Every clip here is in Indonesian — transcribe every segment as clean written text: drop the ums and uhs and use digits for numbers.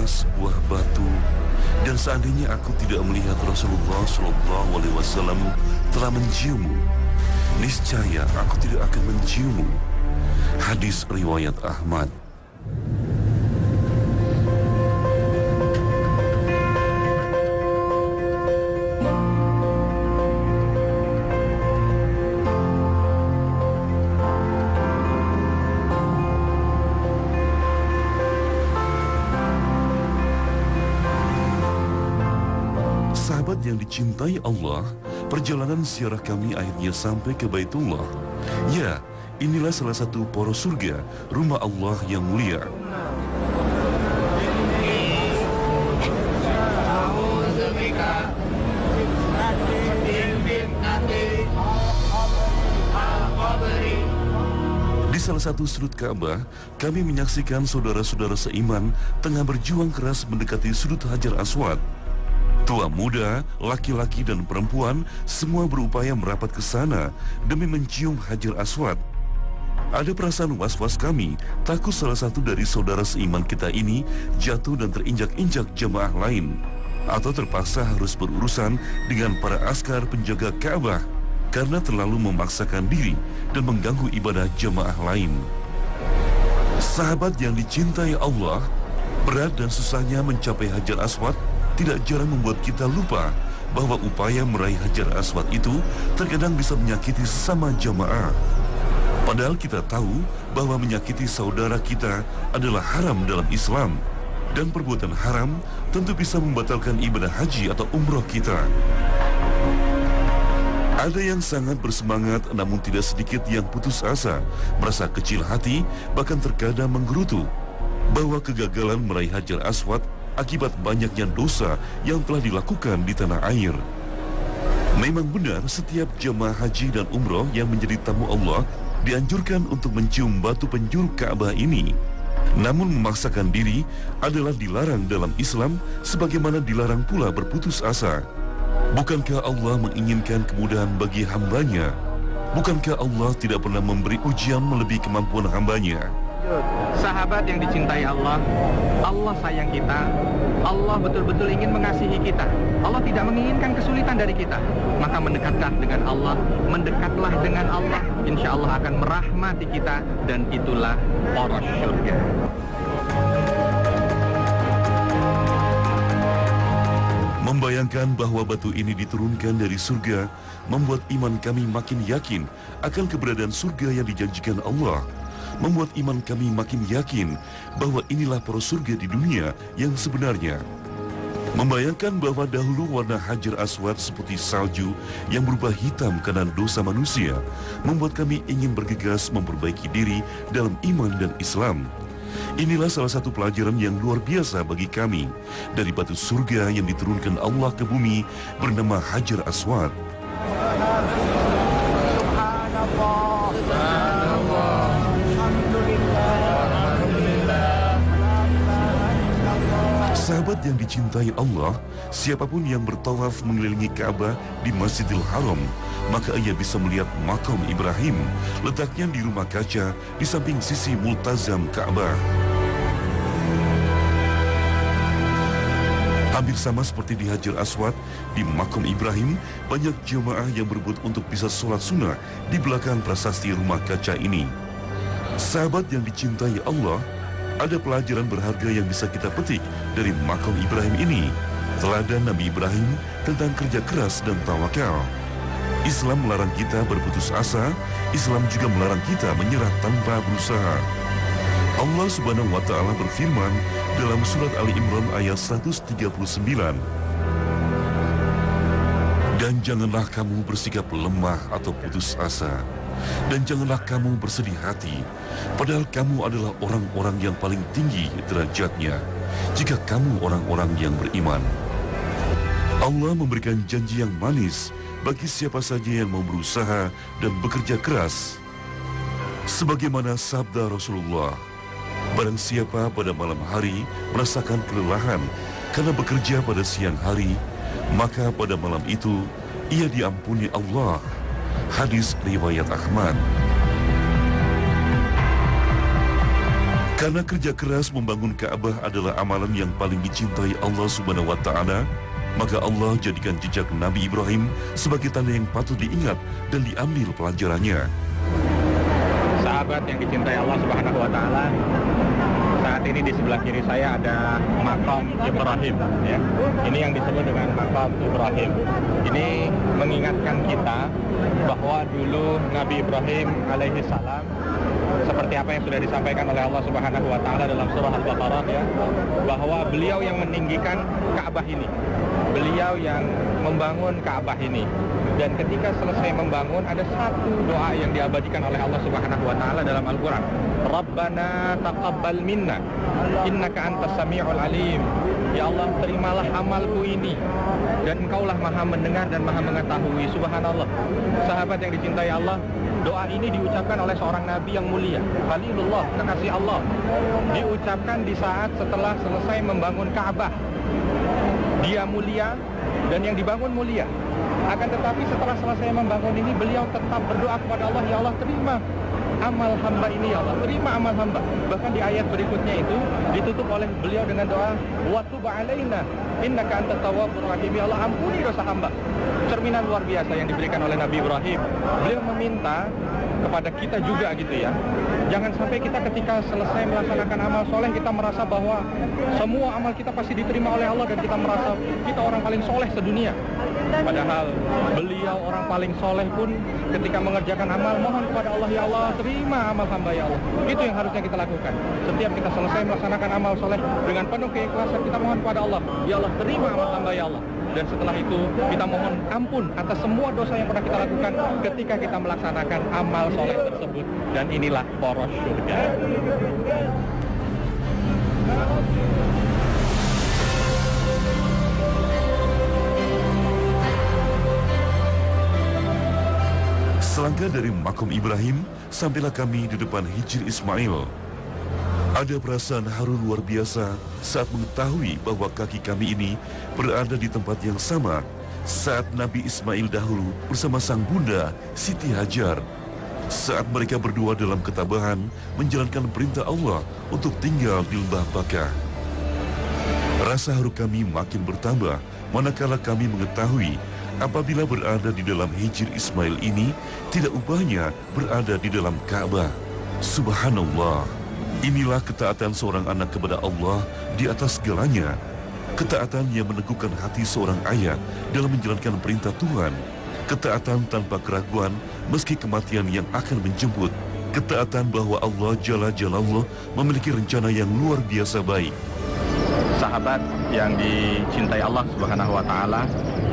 sebuah batu, dan seandainya aku tidak melihat Rasulullah SAW telah menciummu, niscaya aku tidak akan menciummu. Hadis riwayat Ahmad. Sahabat yang dicintai Allah, perjalanan ziarah kami akhirnya sampai ke Baitullah. Ya, inilah salah satu poros surga, rumah Allah yang mulia. Di salah satu sudut Ka'bah, kami menyaksikan saudara-saudara seiman tengah berjuang keras mendekati sudut Hajar Aswad. Tua muda, laki-laki dan perempuan semua berupaya merapat ke sana demi mencium Hajar Aswad. Ada perasaan was-was kami, takut salah satu dari saudara seiman kita ini jatuh dan terinjak-injak jemaah lain, atau terpaksa harus berurusan dengan para askar penjaga Ka'bah karena terlalu memaksakan diri dan mengganggu ibadah jemaah lain. Sahabat yang dicintai Allah, berat dan susahnya mencapai Hajar Aswad tidak jarang membuat kita lupa bahwa upaya meraih Hajar Aswad itu terkadang bisa menyakiti sesama jamaah. Padahal kita tahu bahwa menyakiti saudara kita adalah haram dalam Islam, dan perbuatan haram tentu bisa membatalkan ibadah haji atau umroh kita. Ada yang sangat bersemangat, namun tidak sedikit yang putus asa, merasa kecil hati, bahkan terkadang menggerutu bahwa kegagalan meraih Hajar Aswad akibat banyaknya dosa yang telah dilakukan di tanah air. Memang benar setiap jemaah haji dan umroh yang menjadi tamu Allah dianjurkan untuk mencium batu penjuru Ka'bah ini. Namun memaksakan diri adalah dilarang dalam Islam, sebagaimana dilarang pula berputus asa. Bukankah Allah menginginkan kemudahan bagi hambanya? Bukankah Allah tidak pernah memberi ujian melebihi kemampuan hambanya? Sahabat yang dicintai Allah, Allah sayang kita, Allah betul-betul ingin mengasihi kita. Allah tidak menginginkan kesulitan dari kita. Maka mendekatlah dengan Allah, mendekatlah dengan Allah, insya Allah akan merahmati kita, dan itulah poros surga. Membayangkan bahwa batu ini diturunkan dari surga membuat iman kami makin yakin akan keberadaan surga yang dijanjikan Allah. Membuat iman kami makin yakin bahwa inilah poros surga di dunia yang sebenarnya. Membayangkan bahwa dahulu warna Hajar Aswad seperti salju yang berubah hitam karena dosa manusia, membuat kami ingin bergegas memperbaiki diri dalam iman dan Islam. Inilah salah satu pelajaran yang luar biasa bagi kami dari batu surga yang diturunkan Allah ke bumi bernama Hajar Aswad. Sahabat yang dicintai Allah, siapapun yang bertawaf mengelilingi Ka'bah di Masjidil Haram, maka ia bisa melihat makam Ibrahim, letaknya di rumah kaca di samping sisi multazam Ka'bah. Hampir sama seperti di Hajar Aswad, di makam Ibrahim, banyak jemaah yang berebut untuk bisa sholat sunnah di belakang prasasti rumah kaca ini. Sahabat yang dicintai Allah, ada pelajaran berharga yang bisa kita petik dari makam Ibrahim ini. Teladan Nabi Ibrahim tentang kerja keras dan tawakal. Islam melarang kita berputus asa, Islam juga melarang kita menyerah tanpa berusaha. Allah Subhanahu wa Ta'ala berfirman dalam surat Ali Imran ayat 139. Dan janganlah kamu bersikap lemah atau putus asa. Dan janganlah kamu bersedih hati, padahal kamu adalah orang-orang yang paling tinggi derajatnya, jika kamu orang-orang yang beriman. Allah memberikan janji yang manis bagi siapa saja yang mau berusaha dan bekerja keras. Sebagaimana sabda Rasulullah, barang siapa pada malam hari merasakan kelelahan karena bekerja pada siang hari, maka pada malam itu ia diampuni Allah. Hadis riwayat Ahmad. Karena kerja keras membangun Ka'bah adalah amalan yang paling dicintai Allah Subhanahu wa taala, maka Allah jadikan jejak Nabi Ibrahim sebagai tanda yang patut diingat dan diambil pelajarannya. Sahabat yang dicintai Allah Subhanahu wa taala, saat ini di sebelah kiri saya ada makam Ibrahim ya. Ini yang disebut dengan makam Ibrahim. Ini mengingatkan kita bahwa dulu Nabi Ibrahim alaihi salam, seperti apa yang sudah disampaikan oleh Allah Subhanahu wa taala dalam surah Al-Baqarah ya, bahwa beliau yang meninggikan Ka'bah ini. Beliau yang membangun Ka'bah ini. Dan ketika selesai membangun, ada satu doa yang diabadikan oleh Allah Subhanahu wa taala dalam Al-Qur'an. Rabbana taqabbal minna innaka antas samiul alim. Ya Allah, terimalah amalku ini dan Engkaulah Maha mendengar dan Maha mengetahui. Subhanallah. Sahabat yang dicintai Allah, doa ini diucapkan oleh seorang nabi yang mulia, Khalilullah, kekasih Allah. Diucapkan di saat setelah selesai membangun Ka'bah. Dia mulia dan yang dibangun mulia. Akan tetapi setelah selesai membangun ini, beliau tetap berdoa kepada Allah, ya Allah, terima amal hamba ini, ya Allah, terima amal hamba. Bahkan di ayat berikutnya itu ditutup oleh beliau dengan doa, wa tub alaina innaka antat tawwabur rahim. Ya Allah, ampuni dosa hamba. Cerminan luar biasa yang diberikan oleh Nabi Ibrahim. Beliau meminta kepada kita juga gitu ya. Jangan sampai kita ketika selesai melaksanakan amal soleh, kita merasa bahwa semua amal kita pasti diterima oleh Allah dan kita merasa kita orang paling soleh sedunia. Padahal beliau orang paling soleh pun ketika mengerjakan amal, mohon kepada Allah, ya Allah, terima amal hamba ya Allah. Itu yang harusnya kita lakukan. Setiap kita selesai melaksanakan amal soleh dengan penuh keikhlasan, kita mohon kepada Allah, ya Allah, terima amal hamba ya Allah. Dan setelah itu kita mohon ampun atas semua dosa yang pernah kita lakukan ketika kita melaksanakan amal soleh tersebut. Dan inilah poros surga. Selangkah dari makom Ibrahim, sampailah kami di depan Hijr Ismail. Ada perasaan haru luar biasa saat mengetahui bahwa kaki kami ini berada di tempat yang sama saat Nabi Ismail dahulu bersama sang bunda Siti Hajar. Saat mereka berdua dalam ketabahan menjalankan perintah Allah untuk tinggal di lembah Baka. Rasa haru kami makin bertambah manakala kami mengetahui apabila berada di dalam Hijr Ismail ini tidak ubahnya berada di dalam Ka'bah. Subhanallah. Inilah ketaatan seorang anak kepada Allah di atas segalanya. Ketaatan yang meneguhkan hati seorang ayah dalam menjalankan perintah Tuhan. Ketaatan tanpa keraguan meski kematian yang akan menjemput. Ketaatan bahwa Allah Jalla Jalallah memiliki rencana yang luar biasa baik. Sahabat yang dicintai Allah Subhanahu wa taala,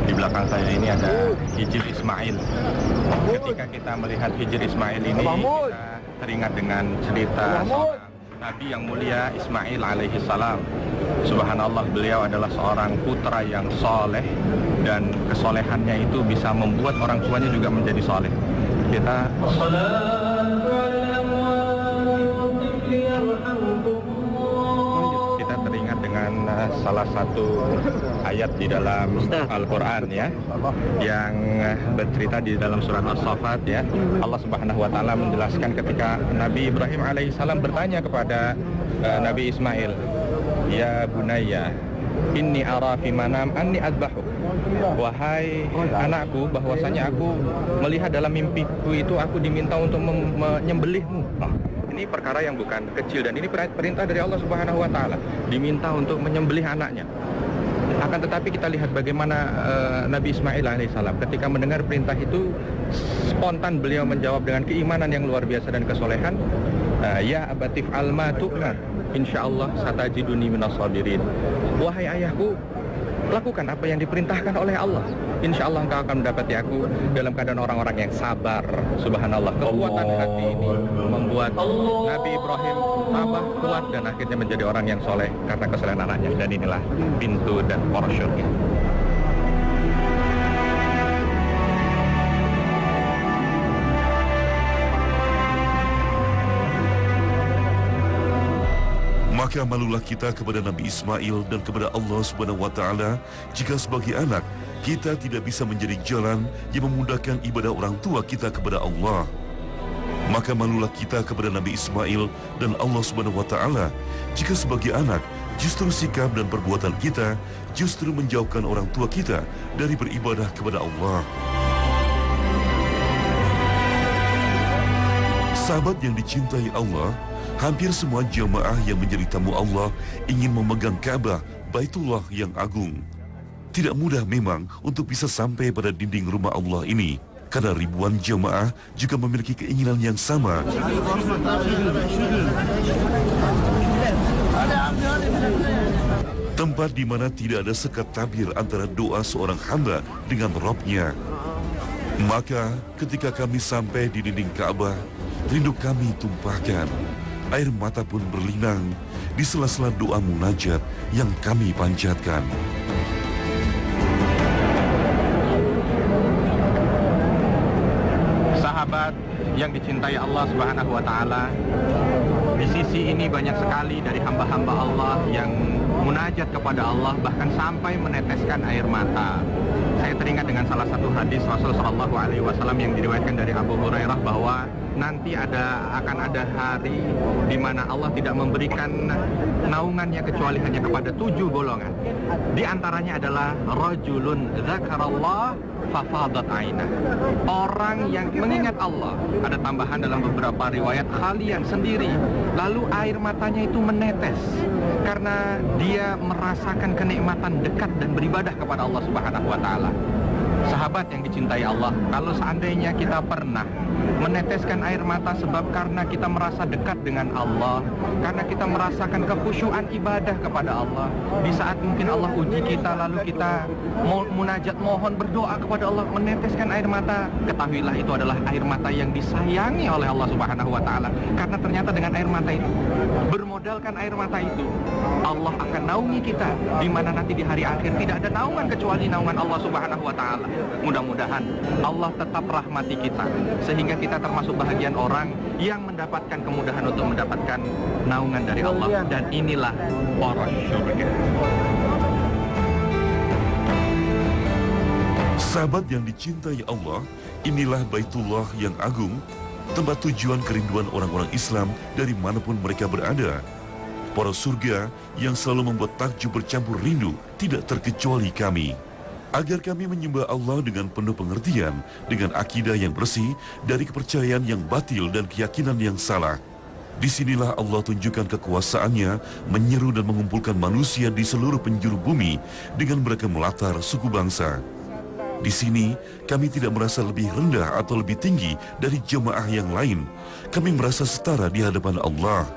di belakang saya ini ada Hijr Ismail. Ketika kita melihat Hijr Ismail ini, kita teringat dengan cerita seorang Nabi yang mulia Ismail alaihi salam. Subhanallah, beliau adalah seorang putra yang soleh dan kesolehannya itu bisa membuat orang tuanya juga menjadi soleh. Kita teringat dengan salah satu ayat di dalam Al-Quran ya, yang bercerita di dalam surat As-Saffat ya. Allah Subhanahu wa taala menjelaskan ketika Nabi Ibrahim alaihissalam bertanya kepada Nabi Ismail, ya bunayya inni ara fi manam anni adbahu. Wahai anakku, bahwasanya aku melihat dalam mimpiku itu aku diminta untuk menyembelihmu. Ini perkara yang bukan kecil dan ini perintah dari Allah Subhanahu wa taala, diminta untuk menyembelih anaknya. Akan tetapi kita lihat bagaimana Nabi Ismail alaihissalam ketika mendengar perintah itu spontan beliau menjawab dengan keimanan yang luar biasa dan kesolehan. Ya abatif alma tu'mar, insyaallah satajiduni minas sabirin. Wahai ayahku, lakukan apa yang diperintahkan oleh Allah. Insya Allah engkau akan mendapati aku dalam keadaan orang-orang yang sabar. Subhanallah, kekuatan hati ini membuat Nabi Ibrahim tambah kuat dan akhirnya menjadi orang yang soleh karena kesolehan anaknya. Dan inilah pintu dan poros surga. Maka malulah kita kepada Nabi Ismail dan kepada Allah Subhanahu wa taala jika sebagai anak kita tidak bisa menjadi jalan yang memudahkan ibadah orang tua kita kepada Allah. Maka malulah kita kepada Nabi Ismail dan Allah Subhanahu wa Ta'ala jika sebagai anak justru sikap dan perbuatan kita justru menjauhkan orang tua kita dari beribadah kepada Allah. Sahabat yang dicintai Allah, hampir semua jamaah yang menjadi tamu Allah ingin memegang Ka'bah, Baitullah yang agung. Tidak mudah memang untuk bisa sampai pada dinding rumah Allah ini, karena ribuan jamaah juga memiliki keinginan yang sama. Tempat di mana tidak ada sekat tabir antara doa seorang hamba dengan Rabb-Nya. Maka ketika kami sampai di dinding Ka'bah, rindu kami tumpahkan. Air mata pun berlinang di sela-sela doa munajat yang kami panjatkan. Sahabat yang dicintai Allah Subhanahu wa Ta'ala, di sisi ini banyak sekali dari hamba-hamba Allah yang munajat kepada Allah, bahkan sampai meneteskan air mata. Saya teringat dengan salah satu hadis Rasul Shallallahu Alaihi Wasallam yang diriwayatkan dari Abu Hurairah bahwa nanti akan ada hari di mana Allah tidak memberikan naungannya kecuali hanya kepada 7 golongan. Di antaranya adalah rajulun dzakarallah fafadat ainah. Orang yang mengingat Allah. Ada tambahan dalam beberapa riwayat khalian sendiri, lalu air matanya itu menetes karena dia merasakan kenikmatan dekat dan beribadah kepada Allah Subhanahu wa Ta'ala. Sahabat yang dicintai Allah, kalau seandainya kita pernah meneteskan air mata sebab karena kita merasa dekat dengan Allah, karena kita merasakan kekhusyuan ibadah kepada Allah, di saat mungkin Allah uji kita lalu kita mau munajat mohon berdoa kepada Allah, meneteskan air mata, ketahuilah itu adalah air mata yang disayangi oleh Allah Subhanahu wa Ta'ala. Karena ternyata dengan air mata itu, bermodalkan air mata itu, Allah akan naungi kita, di mana nanti di hari akhir tidak ada naungan kecuali naungan Allah Subhanahu wa Ta'ala. Mudah-mudahan Allah tetap rahmati kita sehingga kita termasuk bahagian orang yang mendapatkan kemudahan untuk mendapatkan naungan dari Allah, dan inilah poros surga. Sahabat yang dicintai Allah, inilah Baitullah yang agung, tempat tujuan kerinduan orang-orang Islam dari manapun mereka berada. Poros surga yang selalu membuat takjub bercampur rindu, tidak terkecuali kami. Agar kami menyembah Allah dengan penuh pengertian, dengan akidah yang bersih, dari kepercayaan yang batil dan keyakinan yang salah. Disinilah Allah tunjukkan kekuasaannya, menyeru dan mengumpulkan manusia di seluruh penjuru bumi dengan beragam latar suku bangsa. Di sini, kami tidak merasa lebih rendah atau lebih tinggi dari jemaah yang lain. Kami merasa setara di hadapan Allah.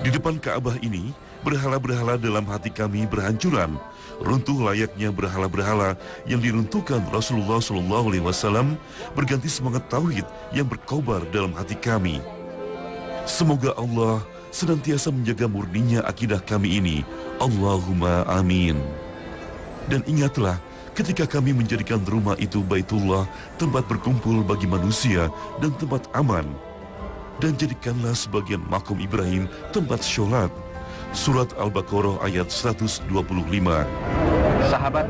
Di depan Ka'bah ini, berhala-berhala dalam hati kami berhancuran, runtuh layaknya berhala-berhala yang diruntuhkan Rasulullah SAW, berganti semangat tauhid yang berkobar dalam hati kami. Semoga Allah senantiasa menjaga murninya akidah kami ini. Allahumma amin. Dan ingatlah, ketika kami menjadikan rumah itu Baitullah, tempat berkumpul bagi manusia dan tempat aman, dan jadikanlah sebagian makom Ibrahim tempat sholat. Surat Al-Baqarah ayat 125. Sahabat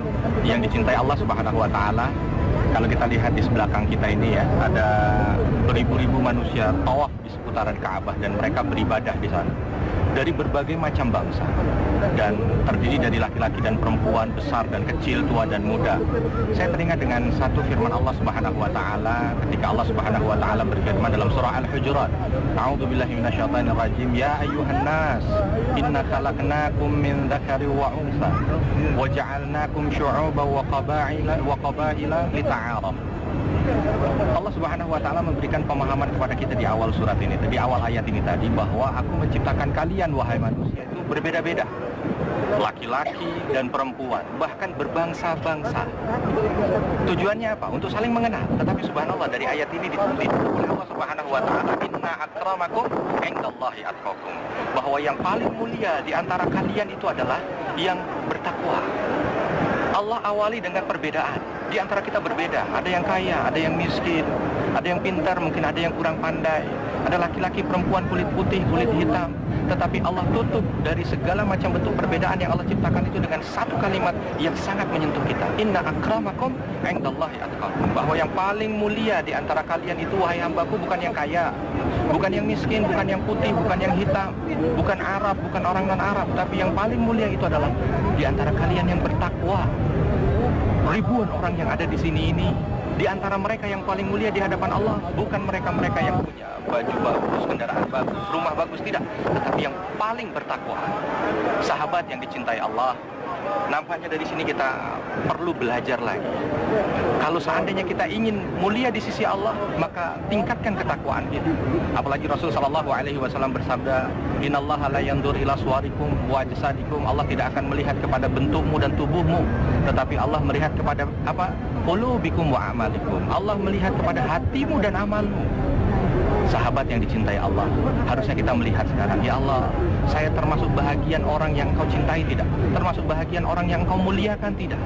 yang dicintai Allah Subhanahu wa Ta'ala, kalau kita lihat di sebelakang kita ini ya, ada beribu-ribu manusia tawaf di seputaran Ka'bah dan mereka beribadah di sana dari berbagai macam bangsa, dan terdiri dari laki-laki dan perempuan, besar dan kecil, tua dan muda. Saya teringat dengan satu firman Allah Subhanahu wa Ta'ala ketika Allah Subhanahu wa Ta'ala berfirman dalam surah Al-Hujurat, A'udzubillahi minasyaitonir rajim, ya ayyuhan nas, inna khalaqnakum min dzakari wa unsa wa ja'alnakum syu'uban wa qabaila lita'arafu. Allah Subhanahu wa Ta'ala memberikan pemahaman kepada kita di awal surat ini, di awal ayat ini tadi, bahwa aku menciptakan kalian wahai manusia itu berbeda-beda, laki-laki dan perempuan, bahkan berbangsa-bangsa. Tujuannya apa? Untuk saling mengenal. Tetapi subhanallah, dari ayat ini ditulis oleh Allah Subhanahu wa Ta'ala, inna akramakum indallahi atqakum, bahwa yang paling mulia di antara kalian itu adalah yang bertakwa. Allah awali dengan perbedaan. Di antara kita berbeda, ada yang kaya, ada yang miskin, ada yang pintar, mungkin ada yang kurang pandai. ada laki-laki, perempuan, kulit putih, kulit hitam. Tetapi Allah tutup dari segala macam bentuk perbedaan yang Allah ciptakan itu dengan satu kalimat yang sangat menyentuh kita. Inna akramakum indallahi atqakum. Bahwa yang paling mulia di antara kalian itu, wahai hambaku, bukan yang kaya, bukan yang miskin, bukan yang putih, bukan yang hitam, bukan Arab, bukan orang non-Arab, tapi yang paling mulia itu adalah di antara kalian yang bertakwa. Ribuan orang yang ada di sini ini, di antara mereka yang paling mulia di hadapan Allah bukan mereka-mereka yang punya baju bagus, kendaraan bagus, rumah bagus, tidak, tetapi yang paling bertakwa, sahabat yang dicintai Allah. Nampaknya dari sini kita perlu belajar lagi. Kalau seandainya kita ingin mulia di sisi Allah, maka tingkatkan ketakwaan kita. Apalagi Rasul sallallahu alaihi wasallam bersabda, "Innallaha la yanzur ila suwarikum wa jasadikum." Allah tidak akan melihat kepada bentukmu dan tubuhmu, tetapi Allah melihat kepada apa? Qulubikum wa amalikum. Allah melihat kepada hatimu dan amalmu. Sahabat yang dicintai Allah, harusnya kita melihat sekarang, ya Allah, saya termasuk bahagian orang yang Engkau cintai tidak? Termasuk bahagian orang yang Engkau muliakan tidak?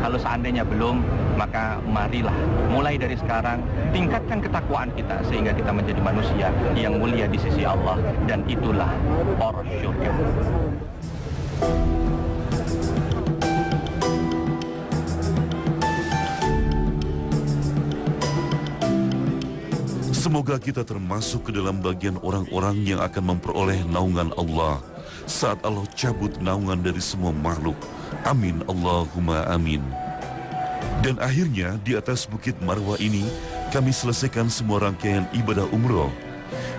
Kalau seandainya belum, maka marilah mulai dari sekarang tingkatkan ketakwaan kita sehingga kita menjadi manusia yang mulia di sisi Allah, dan itulah poros syurga. Semoga kita termasuk ke dalam bagian orang-orang yang akan memperoleh naungan Allah saat Allah cabut naungan dari semua makhluk. Amin Allahumma amin. Dan akhirnya di atas Bukit Marwah ini kami selesaikan semua rangkaian ibadah umroh.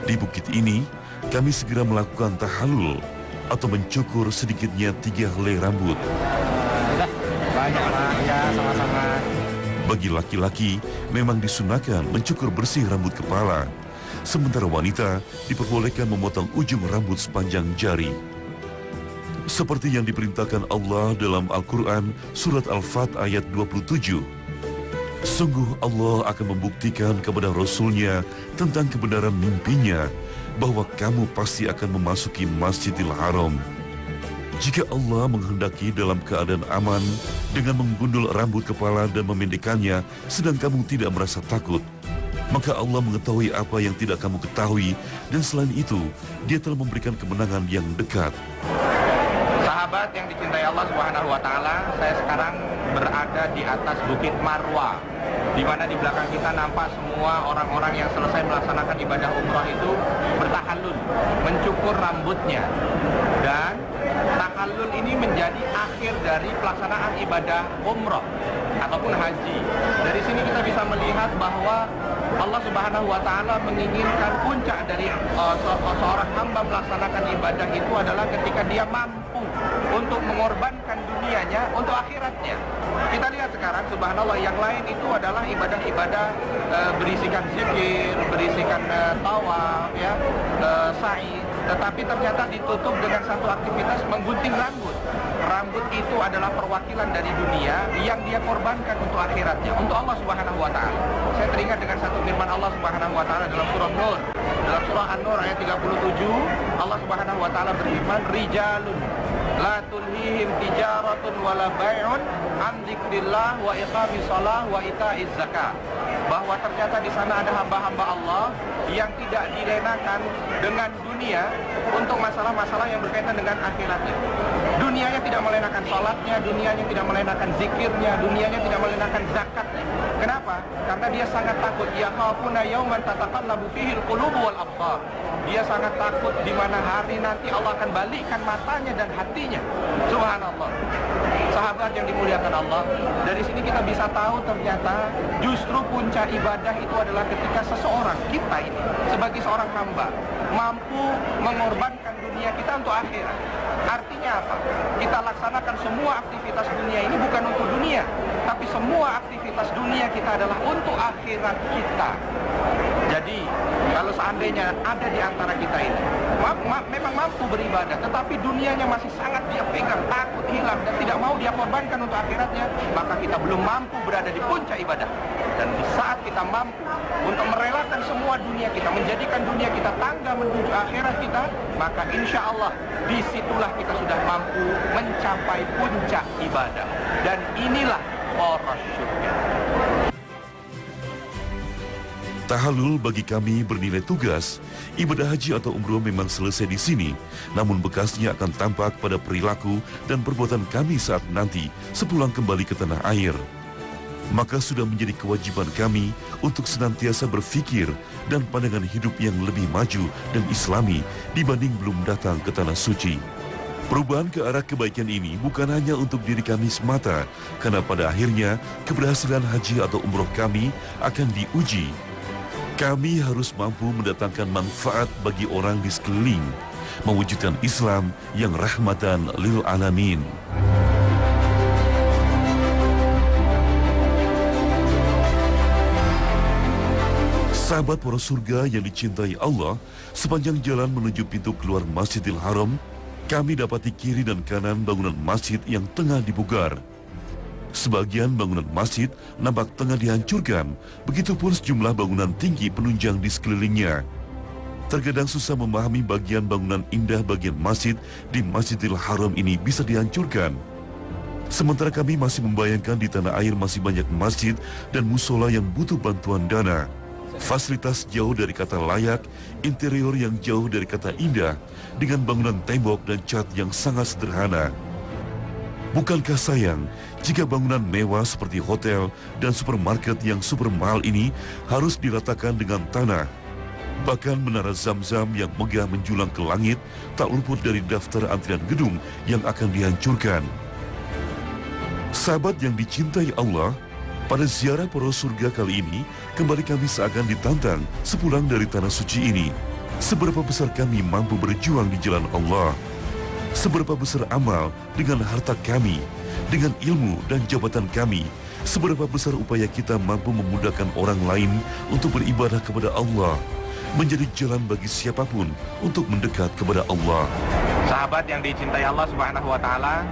Di bukit ini kami segera melakukan tahallul atau mencukur sedikitnya 3 helai rambut. Banyak Pak, ya sama-sama. Bagi laki-laki, memang disunahkan mencukur bersih rambut kepala. Sementara wanita diperbolehkan memotong ujung rambut sepanjang jari. Seperti yang diperintahkan Allah dalam Al-Quran, Surat Al-Fat ayat 27. Sungguh Allah akan membuktikan kepada Rasulnya tentang kebenaran mimpinya, bahwa kamu pasti akan memasuki Masjidil Haram. Jika Allah menghendaki dalam keadaan aman dengan menggundul rambut kepala dan memendekkannya sedang kamu tidak merasa takut, maka Allah mengetahui apa yang tidak kamu ketahui, dan selain itu Dia telah memberikan kemenangan yang dekat. Sahabat yang dicintai Allah Subhanahu wa taala, saya sekarang berada di atas Bukit Marwah, di mana di belakang kita nampak semua orang-orang yang selesai melaksanakan ibadah umrah itu bertahallul, mencukur rambutnya. Dan tahallul ini menjadi akhir dari pelaksanaan ibadah umrah ataupun haji. Dari sini kita bisa melihat bahwa Allah Subhanahu wa taala menginginkan puncak dari seorang hamba melaksanakan ibadah itu adalah ketika dia mampu untuk mengorbankan dunianya untuk akhiratnya. Kita lihat sekarang, subhanallah, yang lain itu adalah ibadah-ibadah berisikan zikir, berisikan tawaf, ya, sa'i. Tetapi ternyata ditutup dengan satu aktivitas menggunting rambut. Rambut itu adalah perwakilan dari dunia yang dia korbankan untuk akhiratnya, untuk Allah Subhanahu wa taala. Saya teringat dengan satu firman Allah Subhanahu wa taala dalam surah Nur. Dalam surah An-Nur ayat 37, Allah Subhanahu wa taala berfirman, "Rijalun la tulhihim tijaratun wala bai'un an dzikrillah wa iqamis shalah wa ita'iz zakah." Bahwa ternyata di sana ada hamba-hamba Allah yang tidak dilenakan dengan dunia untuk masalah-masalah yang berkaitan dengan akhiratnya. Dunianya tidak melenakan salatnya, dunianya tidak melenakan zikirnya, dunianya tidak melenakan zakatnya. Kenapa? Karena dia sangat takut. Yakhafuna yauman tataqallabu fihi al-qulubu wal absar. Dia sangat takut di mana hari nanti Allah akan balikkan matanya dan hatinya. Subhanallah. Sahabat yang dimuliakan Allah, dari sini kita bisa tahu ternyata justru puncak ibadah itu adalah ketika seseorang, kita ini sebagai seorang hamba, mampu mengorbankan dunia kita untuk akhirat. Artinya apa? Kita laksanakan semua aktivitas dunia ini bukan untuk dunia, tapi semua aktivitas dunia kita adalah untuk akhirat kita. Jadi, kalau seandainya ada di antara kita ini memang mampu beribadah, tetapi dunianya masih sangat dia pegang, takut hilang, dan tidak mau dia korbankan untuk akhiratnya, maka kita belum mampu berada di puncak ibadah. Dan di saat kita mampu untuk merelakan semua dunia kita, menjadikan dunia kita tangga menuju akhirat kita, maka insya Allah disitulah kita sudah mampu mencapai puncak ibadah. Dan inilah poros syurga. Tahallul bagi kami bernilai tugas. Ibadah haji atau umroh memang selesai di sini, namun bekasnya akan tampak pada perilaku dan perbuatan kami saat nanti sepulang kembali ke tanah air. Maka sudah menjadi kewajiban kami untuk senantiasa berfikir dan pandangan hidup yang lebih maju dan islami dibanding belum datang ke tanah suci. Perubahan ke arah kebaikan ini bukan hanya untuk diri kami semata, karena pada akhirnya keberhasilan haji atau umroh kami akan diuji. Kami harus mampu mendatangkan manfaat bagi orang di sekeliling, mewujudkan Islam yang rahmatan lil alamin. Sahabat para surga yang dicintai Allah, sepanjang jalan menuju pintu keluar Masjidil Haram, kami dapati kiri dan kanan bangunan masjid yang tengah dibugar. Sebagian bangunan masjid nampak tengah dihancurkan, begitupun sejumlah bangunan tinggi penunjang di sekelilingnya. Terkadang susah memahami bagian bangunan indah bagian masjid di Masjidil Haram ini bisa dihancurkan. Sementara kami masih membayangkan di tanah air masih banyak masjid dan musola yang butuh bantuan dana. Fasilitas jauh dari kata layak, interior yang jauh dari kata indah, dengan bangunan tembok dan cat yang sangat sederhana. Bukankah sayang jika bangunan mewah seperti hotel dan supermarket yang super mahal ini harus diratakan dengan tanah? Bahkan menara Zam-Zam yang megah menjulang ke langit tak luput dari daftar antrian gedung yang akan dihancurkan. Sahabat yang dicintai Allah, pada ziarah para surga kali ini, kembali kami seakan ditantang sepulang dari tanah suci ini. Seberapa besar kami mampu berjuang di jalan Allah? Seberapa besar amal dengan harta kami, dengan ilmu dan jabatan kami? Seberapa besar upaya kita mampu memudahkan orang lain untuk beribadah kepada Allah, menjadi jalan bagi siapapun untuk mendekat kepada Allah. Sahabat yang dicintai Allah Subhanahu wa Ta'ala,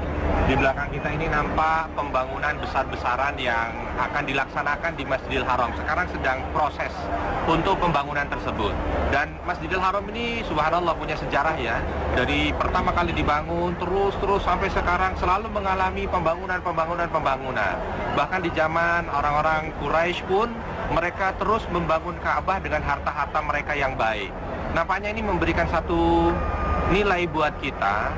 di belakang kita ini nampak pembangunan besar-besaran yang akan dilaksanakan di Masjidil Haram. Sekarang sedang proses untuk pembangunan tersebut. Dan Masjidil Haram ini subhanallah punya sejarah ya. Dari pertama kali dibangun terus sampai sekarang selalu mengalami pembangunan. Bahkan di zaman orang-orang Quraisy pun mereka terus membangun Ka'bah dengan harta-harta mereka yang baik. Nampaknya ini memberikan satu nilai buat kita.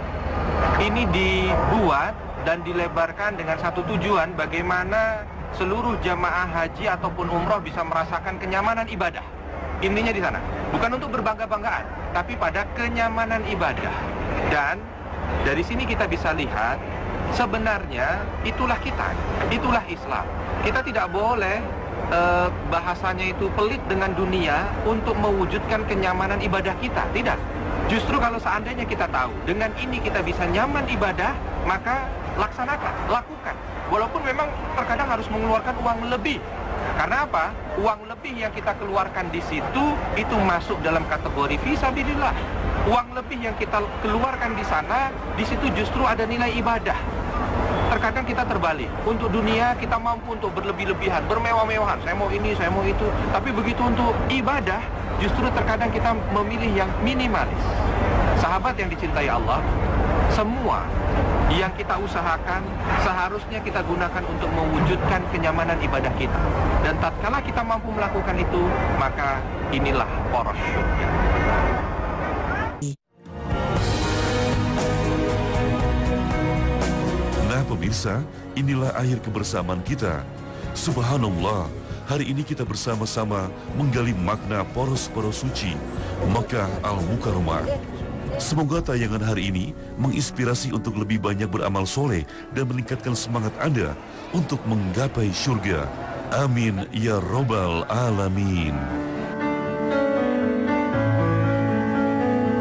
Ini dibuat dan dilebarkan dengan satu tujuan, bagaimana seluruh jamaah haji ataupun umroh bisa merasakan kenyamanan ibadah. Intinya di sana, bukan untuk berbangga-banggaan, tapi pada kenyamanan ibadah. Dan dari sini kita bisa lihat, sebenarnya itulah kita, itulah Islam. Kita tidak boleh bahasanya itu pelit dengan dunia untuk mewujudkan kenyamanan ibadah kita, tidak. Justru kalau seandainya kita tahu dengan ini kita bisa nyaman ibadah, maka laksanakan, lakukan. Walaupun memang terkadang harus mengeluarkan uang lebih. Karena apa? Uang lebih yang kita keluarkan di situ itu masuk dalam kategori fisabilillah. Uang lebih yang kita keluarkan di sana, di situ justru ada nilai ibadah. Terkadang kita terbalik. Untuk dunia kita mampu untuk berlebih-lebihan, bermewah-mewahan. Saya mau ini, saya mau itu. Tapi begitu untuk ibadah, justru terkadang kita memilih yang minimalis. Sahabat yang dicintai Allah, semua yang kita usahakan seharusnya kita gunakan untuk mewujudkan kenyamanan ibadah kita. Dan tatkala kita mampu melakukan itu, maka inilah poros surga. Nah pemirsa, inilah akhir kebersamaan kita. Subhanallah, hari ini kita bersama-sama menggali makna poros-poros suci Makkah Al-Mukarramah. Semoga tayangan hari ini menginspirasi untuk lebih banyak beramal soleh dan meningkatkan semangat Anda untuk menggapai surga. Amin ya Rabbal Alamin.